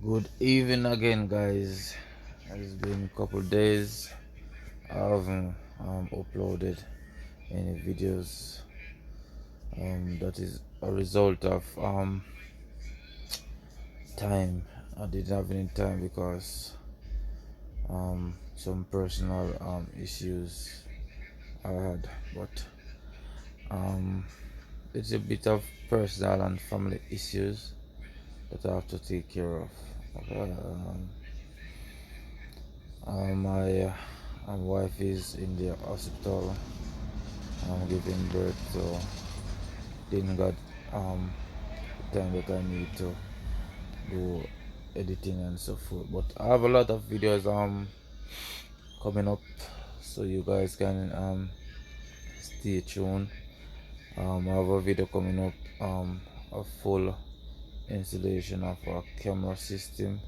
Good evening again, guys. It's been a couple days. I haven't uploaded any videos. That is a result of time. I didn't have any time because some personal issues I had, but um, it's a bit of personal and family issues that I have to take care of. Okay, my wife is in the hospital. I'm giving birth, so didn't got um time that I need to do editing and so forth. But I have a lot of videos coming up, so you guys can stay tuned. I have a video coming up, a full installation of a camera system.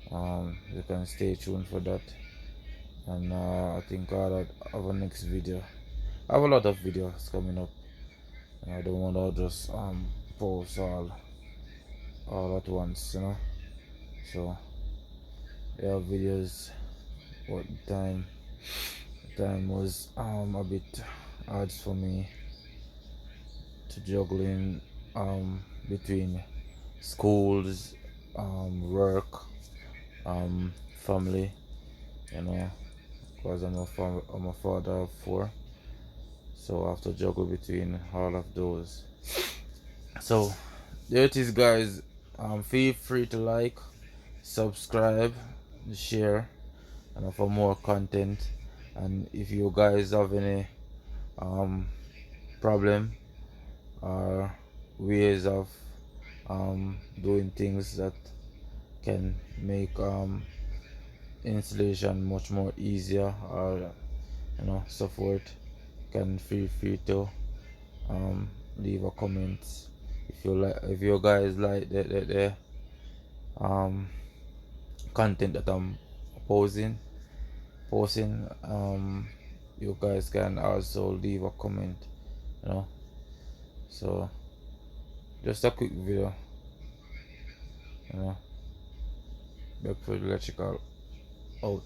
You can stay tuned for that. And I think I'll have a next video. I have a lot of videos coming up. I don't want to just post all at once, So yeah, videos. But the time was a bit hard for me to juggling between schools, work, family, you know, because I'm a father of four, so I have to juggle between all of those. So there it is, guys. Feel free to like, subscribe, share, and for more content. And if you guys have any um problem or ways of doing things that can make installation much more easier, or so forth, can feel free to leave a comment. If you guys like the um content that I'm posing posting, you guys can also leave a comment, you know so just a quick video, you know Beckford Electrical out.